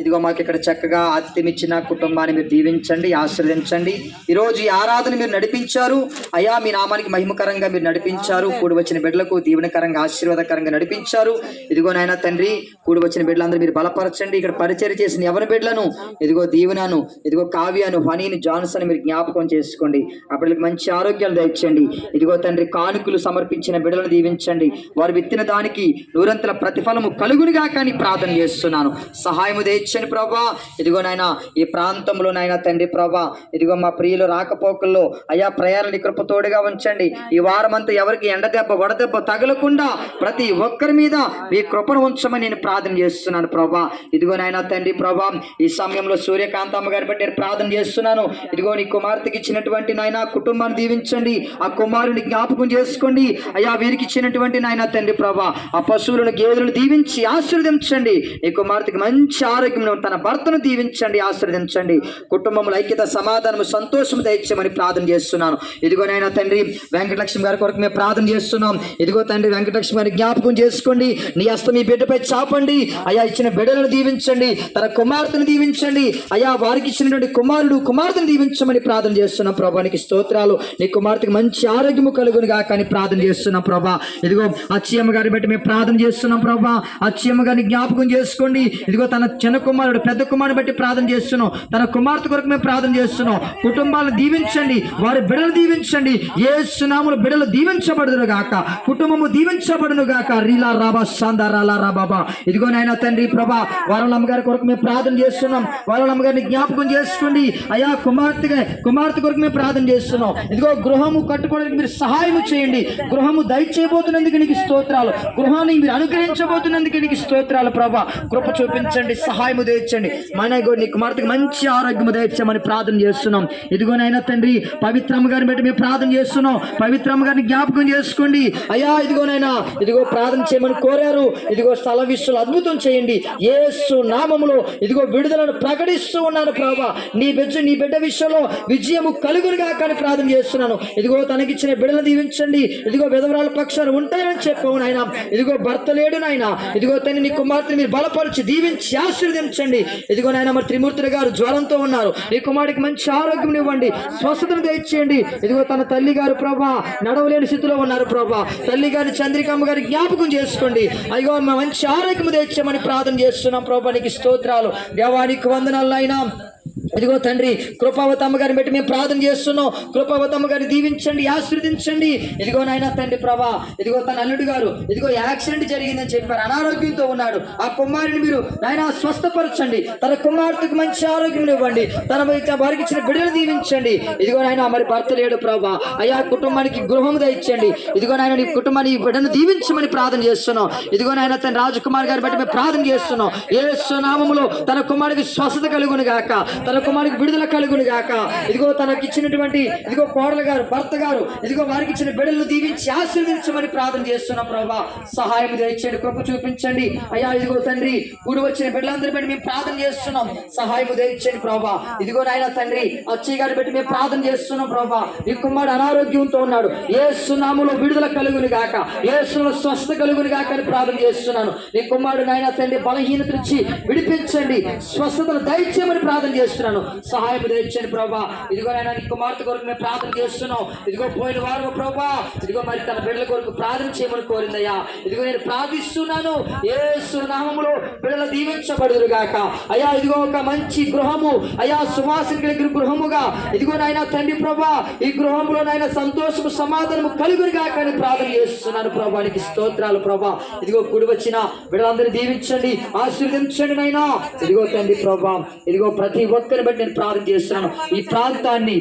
ఇదిగో మాకు ఇక్కడ చక్కగా ఆతిథ్యం ఇచ్చిన కుటుంబాన్ని మీరు దీవించండి, ఆశీర్వదించండి. ఈరోజు ఈ ఆరాధన మీరు నడిపించారు అయ్యా, మీ నామానికి మహిమకరంగా మీరు నడిపించారు. కూడి వచ్చిన బిడ్డలకు దీవెనకరంగా ఆశీర్వాదకరంగా నడిపించారు. ఇదిగో నాయన తండ్రి, కూడి వచ్చిన బిడ్డలందరూ మీరు బలపరచండి. ఇక్కడ పరిచర్య చేసిన ఎవరి బిడ్డలను ఇదిగో దీవెనను, ఇదిగో కావ్యను, హనీని, జాన్సన్ మీరు జ్ఞాపకం చేసుకోండి. ఆ బిడ్డలకు మంచి ఆరోగ్యాలు దయచండి. ఇదిగో తండ్రి, కానుకలు సమర్పించిన బిడ్డలను దీవించండి. వారు విత్తిన దానికి నూరంతల ప్రతిఫలము కలుగునిగా కానీ ప్రార్థన చేస్తున్నాను. సహాయము దయచండి ప్రభా. ఇదిగో నాయన ఈ ప్రాంతంలో నాయన తండ్రి ప్రభా, ఇదిగో మా ప్రియులు రాకపోకల్లో అయా ప్రయాణాన్ని కృపతోడుగా ఉంచండి. ఈ వారమంతా ఎవరికి ఎండదెబ్బ వడదెబ్బ తగలకుండా ప్రతి ఒక్కరి మీద మీ కృపను ఉంచమని నేను ప్రార్థన చేస్తున్నాను ప్రభా. ఇదిగో నాయన తండ్రి ప్రభా, ఈ సమయంలో సూర్యకాంతమ్మ గారి బట్టి నేను ప్రార్థన చేస్తున్నాను. ఇదిగో నీ కుమార్తెకి ఇచ్చినటువంటి నాయన కుటుంబాన్ని దీవించండి. ఆ కుమారుని జ్ఞాపకం చేసుకోండి అయ్యా. వీరికి ఇచ్చినటువంటి నాయన తండ్రి ప్రభా, ఆ పశువులను గేదెలను దీవించి ఆశీర్వదించండి. నీ కుమార్తెకి మంచి ఆరోగ్యం, తన భర్తను దీవించండి, ఆశీర్వదించండి. కుటుంబంలో ఐక్యత, సమాధానము, సంతోషము దయచేయమని ప్రార్థన చేస్తున్నాను. ఇదిగో నాయన తండ్రి, వెంకటలక్ష్మి గారి కొరకు మేము ప్రార్థన చేస్తున్నాం. ఇదిగో తండ్రి, వెంకటలక్ష్మి గారిని జ్ఞాపకం చేసుకోండి. నీ హస్తం ఈ బిడ్డపై చాపండి అయ్యా. ఇచ్చిన బిడ్డలను దీవించండి, తన కుమార్తెను దీవించండి అయ్యా. వారికి ఇచ్చినటువంటి కుమార్తెను దీవించమని ప్రార్థన చేస్తున్నాం ప్రభా. నీకు స్తోత్రాలు. నీ కుమార్తెకి మంచి ఆరోగ్యము కలుగునుగా కానీ ప్రార్థన చేస్తున్నాం ప్రభా. ఇదిగో అచ్చయ్యమ్మ గారిని బట్టి మేము ప్రార్థన చేస్తున్నాం ప్రభా. అచ్చయ్యమ్మ గారిని జ్ఞాపకం చేసుకోండి. ఇదిగో తన చిన్న కుమారుడు పెద్ద కుమారుని బట్టి ప్రార్థన చేస్తున్నాం. తన కుమార్తె కొరకు మేము ప్రార్థన చేస్తున్నాం. కుటుంబాలను దీవించండి, వారి బిడ్డలు దీవించండి. యేసు నామములో బిడ్డలు దీవించబడును గాక, కుటుంబము దీవించబడును గాక. రీలా రాబా శాందా రాలా రా బాబా. ఇదిగో నాయన తండ్రి ప్రభా, వారలమ్మ గారి కొరకు మేము ప్రార్థన చేస్తున్నాం. వారలమ్మ గారిని జ్ఞాపకం చేసుకోండి అయ్యా. కుమార్తె కొరకు మేము ప్రార్థన చేస్తున్నాం. ఇదిగో గృహము కట్టుకోవడానికి మీరు సహాయం చేయండి. గృహము దయచేయబోతున్నందుకు నీకు స్తోత్రాలు. గృహాన్ని మీరు అనుగ్రహించబోతున్నందుకు నీకు స్తోత్రాలు ప్రభా. కృప చూపించండి, సహాయము దయచండి. మన నీ కుమార్తెకి మంచి ఆరోగ్యము దయచేయమని ప్రార్థన చేస్తున్నాం. ఇదిగోనైనా తండ్రి, పవిత్రమ్మ గారిని బట్టి మేము ప్రార్థన చేస్తున్నాం. పవిత్రమ్మ గారిని జ్ఞాపకం చేసుకోండి అయ్యా. ఇదిగోనైనా ఇదిగో ప్రార్థన చేయమని కోరారు. ఇదిగో స్థల విషయంలో అద్భుతం చేయండి యేసు నామములో. ఇదిగో విడుదలను ప్రకటిస్తూ ఉన్నాను ప్రభా. నీ బిడ్డ విషయంలో విజయము కలుగునుగా కానీ ప్రార్థన చేస్తున్నాను. ఇదిగో తనకిచ్చిన బిడ్డలు దీవించండి. ఇదిగో విధవరాల పక్షాలు ఉంటాయని చెప్పావు నాయన. ఇదిగో భర్త లేడు నాయన. ఇదిగో తను నీ కుమార్తెని మీరు బలపరిచి దీవించి ఆశీర్వదించండి. ఇదిగో నాయన మరి త్రిమూర్తులు గారు జ్వరంతో ఉన్నారు. నీ కుమారుడికి మంచి ఆరోగ్యం ఇవ్వండి, స్వస్థతను దయచేయండి. ఇదిగో తన తల్లి గారు ప్రభా నడవలేని స్థితిలో ఉన్నారు ప్రభా. తల్లి గారి చంద్రికమ్మ గారి జ్ఞాపకం చేసుకోండి. అయ్యో మంచి ఆరోగ్యం తెచ్చామని ప్రార్థన చేస్తున్నాం ప్రభా. నీకు స్తోత్రాలు దేవానికి వందనాలు అయినా. ఇదిగో తండ్రి, కృపావతమ్మ గారిని బట్టి మేము ప్రార్థన చేస్తున్నాం. కృపావతమ్మ గారిని దీవించండి, ఆశీర్వదించండి. ఇదిగో నాయన తండ్రి ప్రభా, ఇదిగో తన అల్లుడు గారు ఇదిగో యాక్సిడెంట్ జరిగిందని చెప్పారు, అనారోగ్యంతో ఉన్నాడు. ఆ కుమారుని మీరు నాయన స్వస్థపరచండి. తన కుమార్తెకు మంచి ఆరోగ్యం ఇవ్వండి. వారికి ఇచ్చిన బిడ్డలు దీవించండి. ఇదిగో నాయన మరి భర్త లేడు ప్రభా. అయ్యా కుటుంబానికి గృహం దయచండి. ఇదిగో నాయన నీ కుటుంబాన్ని బిడ్డను దీవించమని ప్రార్థన చేస్తున్నాం. ఇదిగో నాయన తన రాజకుమార్ గారి బట్టి మేము ప్రార్థన చేస్తున్నాం. యేసు నామములో తన కుమారుడికి స్వస్థత కలుగును గాక, తన కుమారుడికి విడుదల కలుగును గాక. ఇదిగో తనకి ఇచ్చినటువంటి ఇదిగో కోడలు గారు, భర్త గారు ఇదిగో వారికి ఇచ్చిన బిడ్డలను దీవించి ఆశీర్వదించమని ప్రార్థన చేస్తున్నాం ప్రభా. సహాయం దయచేయండి, కృప చూపించండి అయ్యా. ఇదిగో తండ్రి, కూడి వచ్చిన బిడ్డలందరి బట్టి మేము ప్రార్థన చేస్తున్నాం. సహాయం దయచేయండి ప్రభా. ఇదిగో నాయన తండ్రి, అచ్చయ్య గారిని బట్టి మేము ప్రార్థన చేస్తున్నాం ప్రభా. ఈ కుమారుడు అనారోగ్యంతో ఉన్నాడు. యేసు నామములో విడుదల కలుగును గాక, యేసులో స్వస్థత కలుగును గాక అని ప్రార్థన చేస్తున్నాను. నీ కుమారుడు నాయన తండ్రి బలహీనత నుంచి విడిపించండి, స్వస్థతను దయచేయమని ప్రార్థన చేస్తున్నాను. సహాయం దయచేయండి ప్రభా. ఇదిగో నాయన నీ కుమార్తె కొరకు మేము ప్రార్థన చేస్తున్నాం. ఇదిగో పోయిన వారం ప్రభా, ఇదిగో మరి తన బిడ్డల కొరకు ప్రార్థన చేయమని కోరిందయ్యా. ఇదిగో నేను ప్రార్థిస్తున్నాను యేసు నామములో బిడ్డలు దీవించబడుదురు గాక అయ్యా. ఇదిగో ఒక మంచి గృహము అయ్యా, సువాసన కలిగిన గృహముగా ఇదిగో నాయన తండ్రి ప్రభా, ఈ గృహంలో నాయన సంతోషము సమాధానము కలుగును గాక అని ప్రార్థన చేస్తున్నాను ప్రభా. నీకు స్తోత్రాలు ప్రభా. ఇదిగో కూడి వచ్చిన బిడ్డలందరినీ దీవించండి, ఆశీర్వదించండి నాయనా. ఇదిగో తండ్రి ప్రభా, ఇదిగో ప్రతి ఒక్కరిని బట్టి నేను ప్రార్థన చేస్తున్నాను. ఈ ప్రాంతాన్ని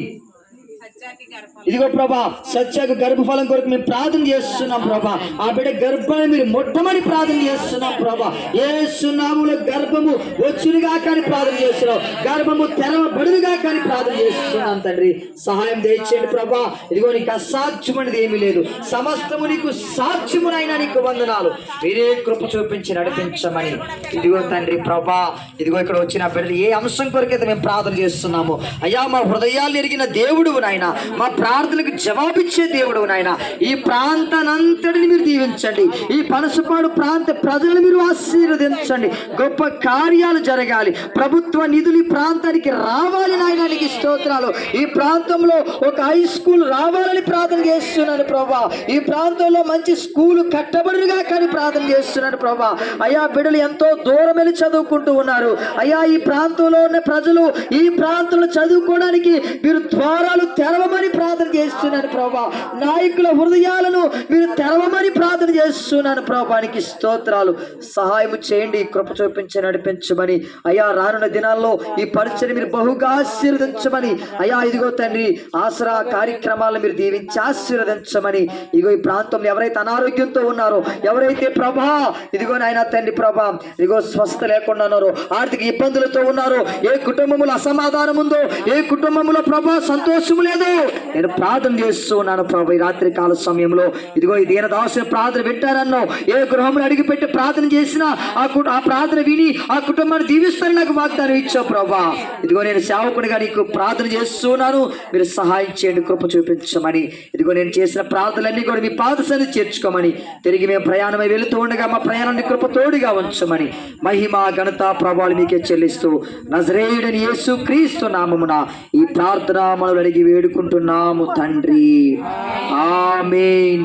ఇదిగో ప్రభా సత్యాకు గర్భఫలం కొరకు మేము ప్రార్థన చేస్తున్నాం ప్రభా. ఆ బిడ్డ గర్భాన్ని మీరు మొట్టమొదటి ప్రార్థన చేస్తున్నాం ప్రభా. యేసు నామములో గర్భము వచ్చునుగా కానీ ప్రార్థన చేస్తున్నాం, గర్భము తెరవబడునుగా కానీ ప్రార్థన చేస్తున్నాం తండ్రి. సహాయం దయచేయండి ప్రభా. ఇదిగో నీకు అసాధ్యమనేది ఏమీ లేదు, సమస్తము నీకు సాధ్యమునైనా నీకు వందనాలు. మీరే కృప చూపించి నడిపించమని ఇదిగో తండ్రి ప్రభా. ఇదిగో ఇక్కడ వచ్చిన బిడ్డలు ఏ అంశం కొరకైతే మేము ప్రార్థన చేస్తున్నాము అయ్యా, మా హృదయాలు ఎరిగిన దేవుడు నాయన, మా ప్రార్థనలకు జవాబిచ్చే దేవుడు నాయన. ఈ ప్రాంతానంతటిని మీరు దీవించండి. ఈ పనసపాడు ప్రాంత ప్రజలను మీరు ఆశీర్వదించండి. గొప్ప కార్యాలు జరగాలి. ప్రభుత్వ నిధులు ఈ ప్రాంతానికి రావాలి నాయన. నీకు స్తోత్రాలు. ఈ ప్రాంతంలో ఒక హై స్కూల్ రావాలని ప్రార్థన చేస్తున్నాను ప్రభా. ఈ ప్రాంతంలో మంచి స్కూల్ కట్టబడుగా కానీ ప్రార్థన చేస్తున్నాను ప్రభా. అయ్యా బిడ్డలు ఎంతో దూరం వెళ్ళి చదువుకుంటూ ఉన్నారు అయ్యా. ఈ ప్రాంతంలో ఉన్న ప్రజలు ఈ ప్రాంతంలో చదువుకోవడానికి మీరు ద్వారాలు తెరవమని ప్రార్థన చేస్తున్నాను ప్రభా. నాయకుల హృదయాలను మీరు తెరవమని ప్రార్థన చేస్తున్నాను ప్రభానికి స్తోత్రాలు. సహాయం చేయండి, కృప చూపించి నడిపించమని అయ్యా. రానున్న దినాల్లో ఈ పరిచయం మీరు బహుగా ఆశీర్వదించమని అయ్యా. ఇదిగో తండ్రి ఆసరా కార్యక్రమాలను మీరు దీవించి ఆశీర్వదించమని. ఇదిగో ఈ ప్రాంతంలో ఎవరైతే అనారోగ్యంతో ఉన్నారో, ఎవరైతే ప్రభా ఇదిగో నాయన తండ్రి ప్రభా ఇదిగో స్వస్థ లేకుండా ఉన్నారో, ఆర్థిక ఇబ్బందులతో ఉన్నారో, ఏ కుటుంబంలో అసమాధానం ఉందో, ఏ కుటుంబంలో ప్రభా సంతోషం లేదు, నేను ప్రార్థన చేస్తూ ఉన్నాను ప్రభా. ఈ రాత్రి కాల సమయంలో ఇదిగో ఈ దీనదాసుని ప్రార్థన వింటానన్నో, ఏ గృహంలో అడిగిపెట్టి ప్రార్థన చేసినా ఆ ప్రార్థన విని ఆ కుటుంబాన్ని దీవిస్తారని నాకు వాగ్దానం ఇచ్చావు ప్రభా. ఇదిగో నేను సేవకుడిగా నీకు ప్రార్థన చేస్తున్నాను. మీరు సహాయం చేయండి, కృప చూపించమని. ఇదిగో నేను చేసిన ప్రార్థనలన్నీ కూడా మీ పాద సన్నిధికి చేర్చుకోమని, తిరిగి మేము ప్రయాణమై వెళుతూ ఉండగా మా ప్రయాణాన్ని కృప తోడుగా ఉంచమని, మహిమ ఘనత ప్రభావాలు మీకే చెల్లిస్తూ నజరేయుడని యేసు క్రీస్తు నామమున ఈ ప్రార్థన మనలు అడిగి వేడుకుంటున్నాము తండ్రి. ఆమేన్.